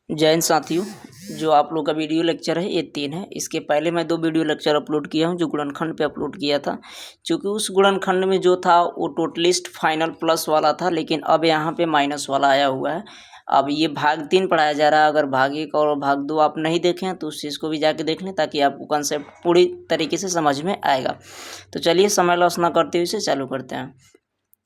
जय हिंद साथियों, जो आप लोग का वीडियो लेक्चर है ये 3 है। इसके पहले मैं 2 वीडियो लेक्चर अपलोड किया हूँ जो गुणनखंड पे अपलोड किया था। क्योंकि उस गुणनखंड में जो था वो टोटलिस्ट फाइनल प्लस वाला था, लेकिन अब यहाँ पे माइनस वाला आया हुआ है। अब ये भाग 3 पढ़ाया जा रहा है। अगर भाग 1 और भाग 2 आप नहीं देखे हैं तो उस चीज़ को भी जाके देख लें, ताकि आपको कंसेप्ट पूरी तरीके से समझ में आएगा। तो चलिए समय लॉस ना करते हुए इसे चालू करते हैं।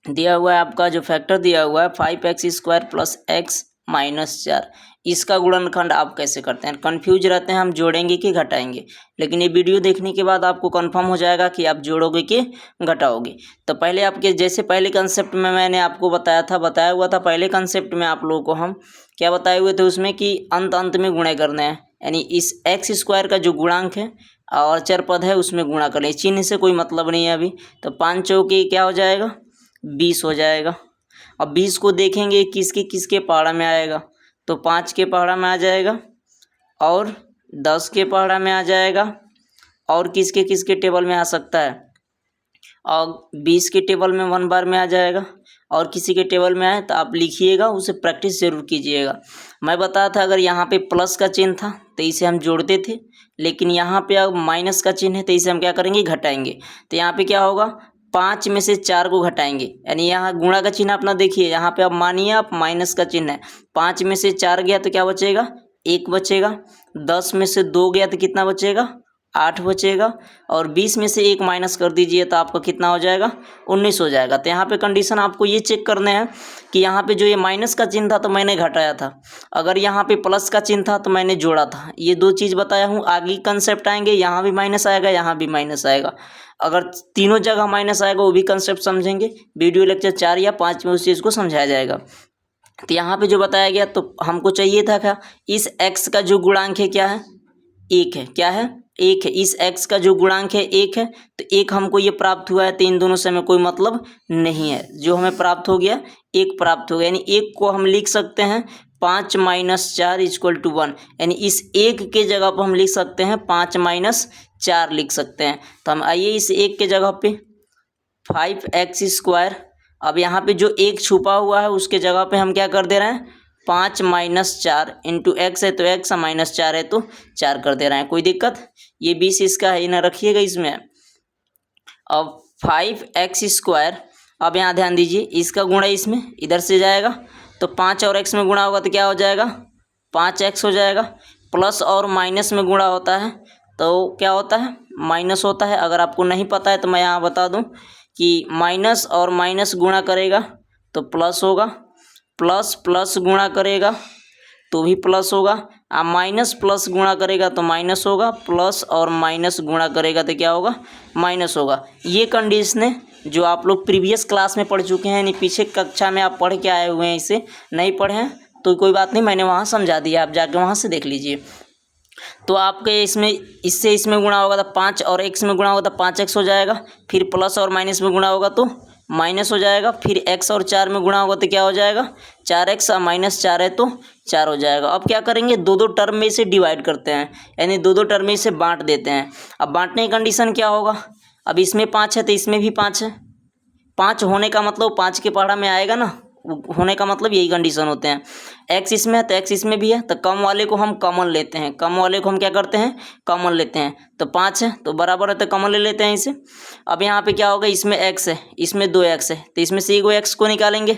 दिया हुआ है आपका जो फैक्टर दिया हुआ है 5x² प्लस x माइनस 4, इसका गुणनखंड आप कैसे करते हैं। कन्फ्यूज रहते हैं हम जोड़ेंगे कि घटाएंगे, लेकिन ये वीडियो देखने के बाद आपको कंफर्म हो जाएगा कि आप जोड़ोगे कि घटाओगे। तो पहले आपके जैसे पहले कंसेप्ट में मैंने आपको बताया हुआ था। पहले कंसेप्ट में आप लोगों को हम क्या बताए हुए थे उसमें कि अंत में गुणे करने हैं, यानी इस x² का जो गुणांक है और चर पद है उसमें गुणा करें। चिन्ह से कोई मतलब नहीं है अभी। तो 5 चौके क्या हो जाएगा, 20 हो जाएगा। अब 20 को देखेंगे किसके पहाड़ा में आएगा, तो 5 के पहाड़ा में आ जाएगा और 10 के पहाड़ा में आ जाएगा और किसके टेबल में आ सकता है, और 20 के टेबल में 1 बार में आ जाएगा और किसी के टेबल में आए तो आप लिखिएगा, उसे प्रैक्टिस जरूर कीजिएगा। मैं बताया था अगर यहाँ पे प्लस का चिन्ह था तो इसे हम जोड़ते थे, लेकिन यहाँ पे अब माइनस का चिन्ह है तो इसे हम क्या करेंगे, घटाएंगे। तो यहाँ पे क्या होगा, 5 में से 4 को घटाएंगे, यानी यहाँ गुणा का चिन्ह अपना देखिए। यहाँ पे अब मानिए आप माइनस का चिन्ह है, 5 में से 4 गया तो क्या बचेगा, 1 बचेगा। 10 में से 2 गया तो कितना बचेगा, 8 बचेगा। और 20 में से 1 माइनस कर दीजिए तो आपका कितना हो जाएगा, 19 हो जाएगा। तो यहाँ पे कंडीशन आपको ये चेक करने हैं कि यहाँ पे जो ये माइनस का चिन्ह था तो मैंने घटाया था, अगर यहाँ पे प्लस का चिन्ह था तो मैंने जोड़ा था। ये 2 चीज़ बताया हूँ। आगे कंसेप्ट आएंगे, यहाँ भी माइनस आएगा, यहाँ भी माइनस आएगा। अगर तीनों जगह माइनस आएगा वो भी कंसेप्ट समझेंगे। वीडियो लेक्चर 4 या 5 में उस चीज़ को समझाया जाएगा। तो यहाँ पे जो बताया गया तो हमको चाहिए था क्या, इस x का जो गुणांक है क्या है, 1 है। क्या है, 1 है। इस x का जो गुणांक है 1 है, तो 1 हमको ये प्राप्त हुआ है। तो इन दोनों से हमें कोई मतलब नहीं है। जो हमें प्राप्त हो गया 1 प्राप्त हो गया, यानी 1 को हम लिख सकते हैं 5 माइनस 4 इक्वल टू 1, यानी इस 1 के जगह पर हम लिख सकते हैं 5 माइनस 4 लिख सकते हैं। तो हम आइए इस 1 के जगह पे 5x², अब यहाँ पे जो 1 छुपा हुआ है उसके जगह पे हम क्या कर दे रहे हैं, 5 माइनस 4 इंटू एक्स है तो x, माइनस 4 है तो 4 कर दे रहे हैं। कोई दिक्कत, ये 20 इसका है ना, रखिएगा इसमें। अब 5x², अब यहाँ ध्यान दीजिए इसका गुणा इसमें इधर से जाएगा तो 5 और x में गुणा होगा तो क्या हो जाएगा, 5x हो जाएगा। प्लस और माइनस में गुणा होता है तो क्या होता है, माइनस होता है। अगर आपको नहीं पता है तो मैं यहाँ बता दूँ कि माइनस और माइनस गुणा करेगा तो प्लस होगा, प्लस प्लस गुणा करेगा तो भी प्लस होगा, अब माइनस प्लस गुणा करेगा तो माइनस होगा, प्लस और माइनस गुणा करेगा तो क्या होगा, माइनस होगा। ये कंडीशन है जो आप लोग प्रीवियस क्लास में पढ़ चुके हैं, यानी पीछे कक्षा में आप पढ़ के आए हुए हैं। इसे नहीं पढ़े हैं तो कोई बात नहीं, मैंने वहाँ समझा दिया, आप जाके वहाँ से देख लीजिए। तो आपके इसमें इससे इसमें गुणा होगा तो 5 और x में गुणा होगा तो 5x हो जाएगा, फिर प्लस और माइनस में गुणा होगा तो माइनस हो जाएगा, फिर x और 4 में गुणा होगा तो क्या हो जाएगा, 4x और माइनस 4 है तो 4 हो जाएगा। अब क्या करेंगे, 2 टर्म में इसे डिवाइड करते हैं, यानी 2 टर्म में इसे बांट देते हैं। अब बांटने की कंडीशन क्या होगा, अब इसमें 5 है तो इसमें भी 5 है। 5 होने का मतलब 5 के पहाड़ा में आएगा ना, होने का मतलब यही कंडीशन होते हैं। x इसमें है तो x इसमें भी है, तो कम वाले को हम कॉमन लेते हैं, कम वाले को हम क्या करते हैं, कॉमन लेते हैं। तो 5 है तो बराबर है तो कॉमन ले लेते हैं इसे। अब यहाँ पे क्या होगा, इसमें x है, इसमें 2x है, तो इसमें से एक x को निकालेंगे,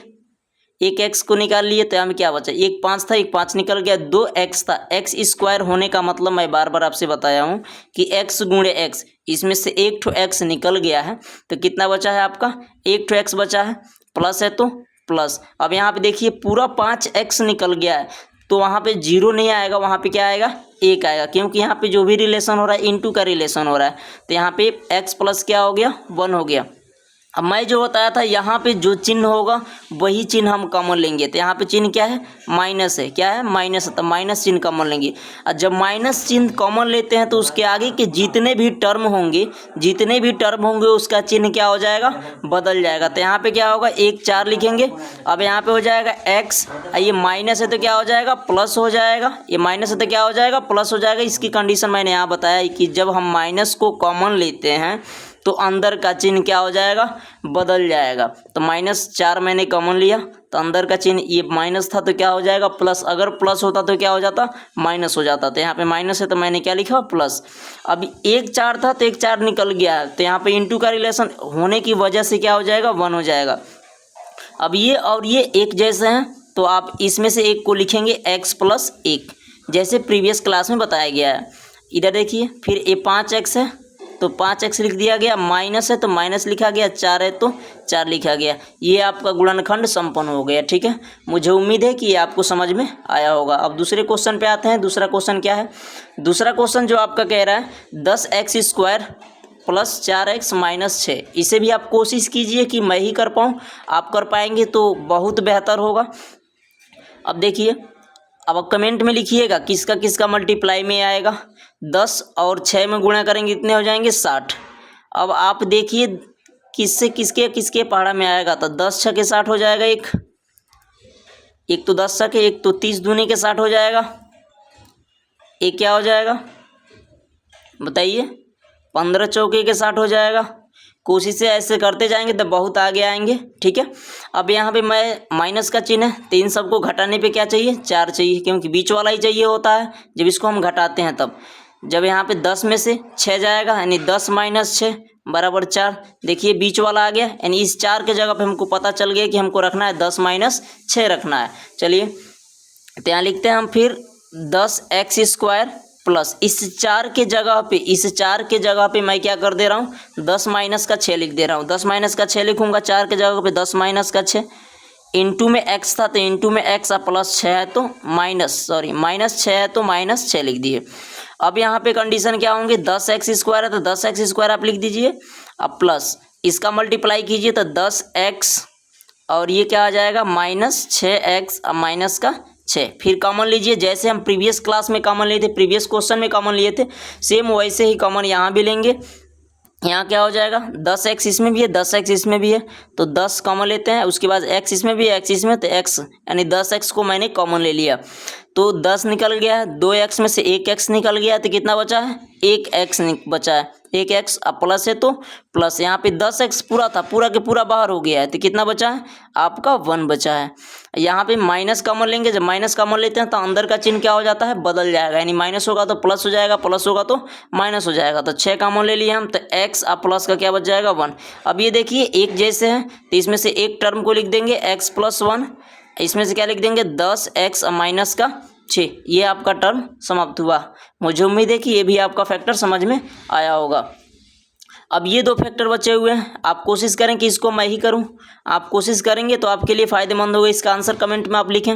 एक x को निकाल लिए तो हमें क्या बचा, एक 5 था, एक 5 निकल गया, 2x था। x² होने का मतलब मैं बार बार आपसे बताया हूँ कि x गुणे x, इसमें से एक ठो x निकल गया है तो कितना बचा है आपका, एक ठो x बचा है, प्लस है तो प्लस। अब यहाँ पे देखिए पूरा 5x निकल गया है तो वहाँ पे 0 नहीं आएगा, वहाँ पे क्या आएगा, 1 आएगा, क्योंकि यहाँ पे जो भी रिलेशन हो रहा है इनटू का रिलेशन हो रहा है। तो यहाँ पे x प्लस क्या हो गया, 1 हो गया। अब मैं जो बताया था यहाँ पे जो चिन्ह होगा वही चिन्ह हम कॉमन लेंगे। तो यहाँ पे चिन्ह क्या है, माइनस है। क्या है, माइनस है, तो माइनस चिन्ह कॉमन लेंगे। और जब माइनस चिन्ह कॉमन लेते हैं तो उसके आगे के जितने भी टर्म होंगे उसका चिन्ह क्या हो जाएगा, बदल जाएगा। तो यहाँ पे क्या होगा, 1 4 लिखेंगे। अब यहाँ पे हो जाएगा x, ये माइनस है तो क्या हो जाएगा, प्लस हो जाएगा, ये माइनस है तो क्या हो जाएगा, प्लस हो जाएगा। इसकी कंडीशन मैंने यहाँ बताया कि जब हम माइनस को कॉमन लेते हैं तो अंदर का चिन्ह क्या हो जाएगा, बदल जाएगा। तो -4 मैंने कॉमन लिया तो अंदर का चिन्ह ये माइनस था तो क्या हो जाएगा प्लस, अगर प्लस होता तो क्या हो जाता माइनस हो जाता। तो यहाँ पे माइनस है तो मैंने क्या लिखा प्लस। अब 1 4 था तो 1 4 निकल गया है, तो यहाँ पे इंटू का रिलेशन होने की वजह से क्या हो जाएगा 1 हो जाएगा। अब ये और ये एक जैसे हैं तो आप इसमें से एक को लिखेंगे x प्लस 1, जैसे प्रीवियस क्लास में बताया गया है। इधर देखिए फिर ये 5x है तो 5x लिख दिया गया, माइनस है तो माइनस लिखा गया, 4 है तो 4 लिखा गया। ये आपका गुणनखंड संपन्न हो गया। ठीक है, मुझे उम्मीद है कि ये आपको समझ में आया होगा। अब दूसरे क्वेश्चन पे आते हैं। दूसरा क्वेश्चन क्या है? दूसरा क्वेश्चन जो आपका कह रहा है 10x² प्लस 4x माइनस 6। इसे भी आप कोशिश कीजिए कि मैं ही कर पाऊँ, आप कर पाएंगे तो बहुत बेहतर होगा। अब देखिए, अब आप कमेंट में लिखिएगा किसका किसका मल्टीप्लाई में आएगा। 10 और 6 में गुणा करेंगे इतने हो जाएंगे 60। अब आप देखिए किससे किसके किसके पहाड़ा में आएगा। तो 10 6 के 60 हो जाएगा, एक तो 10 6 एक तो 30 दूनी के 60 हो जाएगा। एक क्या हो जाएगा बताइए, 15 चौके के 60 हो जाएगा। कोशिश से ऐसे करते जाएंगे तो बहुत आगे आएंगे। ठीक है, अब यहाँ पे मैं माइनस का चिन्ह है तो इन सबको घटाने पे क्या चाहिए 4 चाहिए, क्योंकि बीच वाला ही चाहिए होता है जब इसको हम घटाते हैं तब। जब यहाँ पे 10 में से 6 जाएगा यानी 10 माइनस 6 बराबर 4। देखिए बीच वाला आ गया, यानी इस 4 के जगह पे हमको पता चल गया कि हमको रखना है 10 माइनस 6 रखना है। चलिए तो यहाँ लिखते हैं हम फिर 10x² प्लस इस 4 के जगह पे मैं क्या कर दे रहा हूँ 10 माइनस का 6 लिख दे रहा हूँ। 10 माइनस का 6 लिखूँगा 4 के जगह पे 10 माइनस का 6। इंटू में x था तो इंटू में x और प्लस 6 है तो माइनस 6 है तो माइनस 6 लिख दिए। अब यहाँ पे कंडीशन क्या होंगे 10x² है तो 10x² आप लिख दीजिए। अब प्लस इसका मल्टीप्लाई कीजिए तो 10x और ये क्या आ जाएगा माइनस 6x और माइनस का 6। फिर कॉमन लीजिए, जैसे हम प्रीवियस क्लास में कॉमन लिए थे, प्रीवियस क्वेश्चन में कॉमन लिए थे, सेम वैसे ही कॉमन यहाँ भी लेंगे। यहाँ क्या हो जाएगा 10x इसमें भी है 10x इसमें भी है तो 10 कॉमन लेते हैं। उसके बाद x इसमें भी है x इसमें, तो x यानी 10x को मैंने कॉमन ले लिया तो 10 निकल गया है। 2x में से 1x निकल गया है तो कितना बचा है 1x बचा है। 1x अब प्लस है तो प्लस, यहाँ पे 10x पूरा था, पूरा के पूरा बाहर हो गया है तो कितना बचा है आपका 1 बचा है। यहाँ पे माइनस कॉमन लेंगे, जब माइनस कॉमन लेते हैं तो अंदर का चिन्ह क्या हो जाता है बदल जाएगा, यानी माइनस होगा तो प्लस हो जाएगा, प्लस होगा तो माइनस हो जाएगा। तो 6 कॉमन ले लिए हम तो x अब प्लस का क्या बच जाएगा 1। अब ये देखिए एक जैसे हैं तो इसमें से एक टर्म को लिख देंगे x प्लस 1, इसमें से क्या लिख देंगे 10x माइनस का 6। ये आपका टर्म समाप्त हुआ। मुझे उम्मीद है कि ये भी आपका फैक्टर समझ में आया होगा। अब ये 2 फैक्टर बचे हुए हैं, आप कोशिश करें कि इसको मैं ही करूं। आप कोशिश करेंगे तो आपके लिए फ़ायदेमंद होगा। इसका आंसर कमेंट में आप लिखें।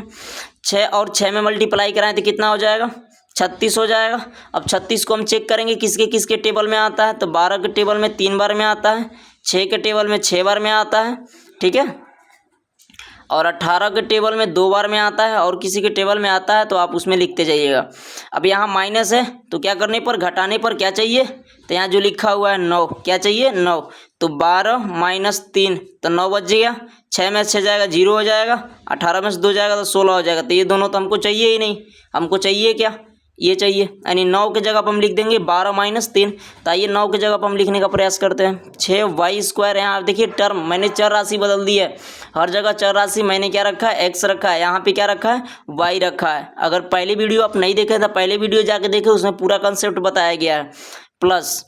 6 और 6 में मल्टीप्लाई कराएं तो कितना हो जाएगा 36 हो जाएगा। अब 36 को हम चेक करेंगे किसके किसके टेबल में आता है, तो 12 के टेबल में 3 बार में आता है, 6 के टेबल में 6 बार में आता है, ठीक है, और 18 के टेबल में 2 बार में आता है, और किसी के टेबल में आता है तो आप उसमें लिखते जाइएगा। अब यहाँ माइनस है तो क्या करने पर घटाने पर क्या चाहिए, तो यहाँ जो लिखा हुआ है 9, क्या चाहिए 9, तो 12 माइनस 3 तो 9 बच गया। 6 में 6 जाएगा 0 हो जाएगा, 18 में से 2 जाएगा तो 16 हो जाएगा। तो ये दोनों तो हमको चाहिए ही नहीं, हमको चाहिए क्या ये चाहिए, यानी 9 के जगह पर हम लिख देंगे 12 माइनस 3। तो आइए 9 के जगह पर हम लिखने का प्रयास करते हैं। 6y², यहाँ आप देखिए टर्म मैंने चर राशि बदल दी है, हर जगह चर राशि मैंने क्या रखा है x रखा है, यहाँ पे क्या रखा है y रखा है। अगर पहले वीडियो आप नहीं देखे तो पहले वीडियो जाके देखे, उसमें पूरा कंसेप्ट बताया गया है। प्लस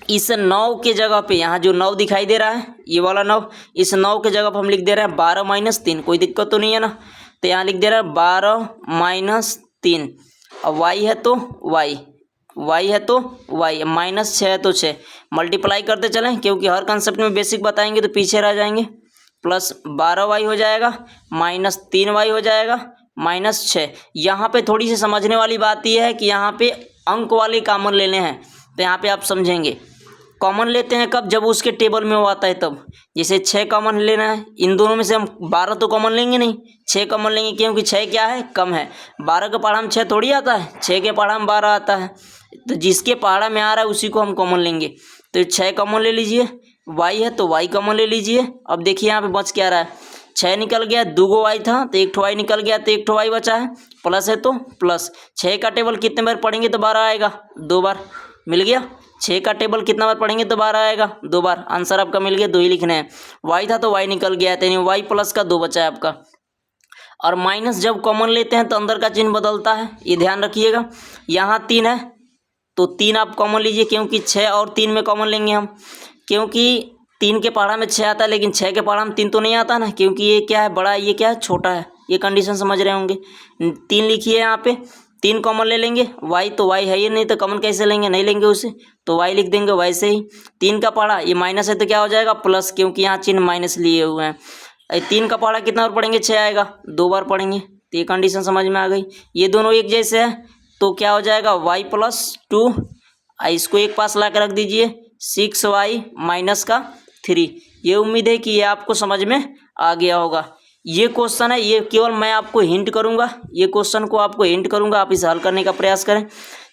इस 9 के जगह पे यहाँ जो 9 दिखाई दे रहा है ये वाला 9, इस 9 के जगह पर हम लिख दे रहे हैं 12 माइनस 3, कोई दिक्कत तो नहीं है ना। तो यहाँ लिख दे रहा है 12 माइनस 3, और y है तो y, माइनस 6 है तो 6। मल्टीप्लाई करते चलें क्योंकि हर कंसेप्ट में बेसिक बताएंगे तो पीछे रह जाएंगे। प्लस 12y हो जाएगा, माइनस 3y हो जाएगा, माइनस 6। यहाँ पे थोड़ी सी समझने वाली बात यह है कि यहाँ पे अंक वाले कॉमन लेने हैं, तो यहाँ पे आप समझेंगे। कॉमन लेते हैं कब, जब उसके टेबल में वो आता है तब। जैसे 6 कॉमन लेना है, इन दोनों में से हम 12 तो कॉमन लेंगे नहीं, 6 कॉमन लेंगे, क्योंकि 6 क्या है कम है। 12 के पहाड़ा में 6 थोड़ी आता है, 6 के पहाड़ा में 12 आता है, तो जिसके पहाड़ा में आ रहा है उसी को हम कॉमन लेंगे। तो 6 कॉमन ले लीजिए, y है तो y कॉमन ले लीजिए। अब देखिए यहाँ पे बच क्या रहा है, 6 निकल गया, 2 y था तो 1 y निकल गया, तो 1 y बचा है, प्लस है तो प्लस। 6 का टेबल कितने बार पढ़ेंगे तो 12 आएगा, 2 बार, मिल गया। 6 का टेबल कितना बार पढ़ेंगे तो 12 आएगा, 2 बार। आंसर आपका मिल गया, 2 ही लिखना है। y था तो y निकल गया है, यानी y प्लस का 2 बचा है आपका। और माइनस जब कॉमन लेते हैं तो अंदर का चिन्ह बदलता है, ये ध्यान रखिएगा। यहाँ 3 है तो 3 आप कॉमन लीजिए, क्योंकि 6 और 3 में कॉमन लेंगे हम, क्योंकि 3 के पहाड़ा में 6 आता है लेकिन 6 के पहाड़ा में 3 तो नहीं आता ना, क्योंकि ये क्या है, बड़ा है, ये क्या है, छोटा है। ये कंडीशन समझ रहे होंगे। 3 लिखिए यहाँ पे, 3 कॉमन ले लेंगे। y तो y है ही नहीं तो कॉमन कैसे लेंगे, नहीं लेंगे उसे, तो y लिख देंगे वैसे ही। 3 का पहाड़ा ये माइनस है तो क्या हो जाएगा, प्लस, क्योंकि यहाँ चिन्ह माइनस लिए हुए हैं। 3 का पहाड़ा कितना बार पढ़ेंगे, 6 आएगा, 2 बार पढ़ेंगे। तो ये कंडीशन समझ में आ गई। ये दोनों एक जैसे है तो क्या हो जाएगा, y प्लस 2, इसको एक पास ला कर रख दीजिए, 6y माइनस का 3। ये उम्मीद है कि ये आपको समझ में आ गया होगा। ये क्वेश्चन है, ये केवल मैं आपको हिंट करूंगा, ये क्वेश्चन को आपको हिंट करूंगा, आप इसे हल करने का प्रयास करें।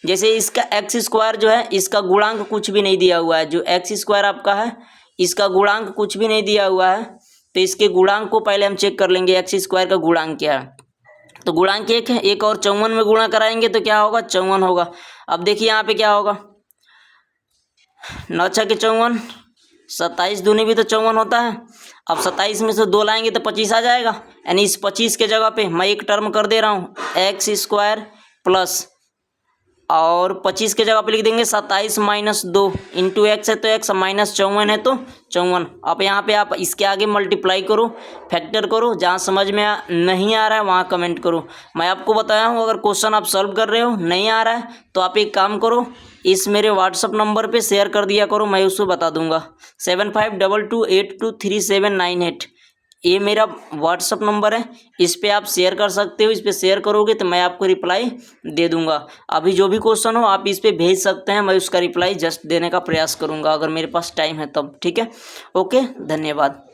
जैसे इसका एक्स स्क्वायर जो है, इसका गुणांक कुछ भी नहीं दिया हुआ है, जो एक्स स्क्वायर आपका है इसका गुणांक कुछ भी नहीं दिया हुआ है, तो इसके गुणांक को पहले हम चेक कर लेंगे, एक्स स्क्वायर का गुणांक क्या है। तो गुणांक 1 है, 1 और 54 में गुणा कराएंगे तो क्या होगा, 54 होगा। अब देखिए यहाँ पे क्या होगा, 9 छक्के 54, 27 दूनी भी तो 54 होता है। अब 27 में से 2 लाएंगे तो 25 आ जाएगा, यानी इस 25 के जगह पे मैं एक टर्म कर दे रहा हूँ, एक्स स्क्वायर प्लस, और 25 के जगह पे लिख देंगे 27 माइनस 2 इंटू एक्स है तो एक्स, माइनस 54 है तो 54। अब यहाँ पे आप इसके आगे मल्टीप्लाई करो, फैक्टर करो, जहाँ समझ में नहीं आ रहा है वहाँ कमेंट करो। मैं आपको बताया हूँ, अगर क्वेश्चन आप सॉल्व कर रहे हो नहीं आ रहा है तो आप एक काम करो, इस मेरे व्हाट्सअप नंबर पे शेयर कर दिया करो, मैं उसको बता दूंगा। 7522823798 ये मेरा व्हाट्सअप नंबर है, इस पे आप शेयर कर सकते हो। इस पे शेयर करोगे तो मैं आपको रिप्लाई दे दूंगा। अभी जो भी क्वेश्चन हो आप इस पे भेज सकते हैं, मैं उसका रिप्लाई जस्ट देने का प्रयास करूंगा अगर मेरे पास टाइम है तब। ठीक है, ओके, धन्यवाद।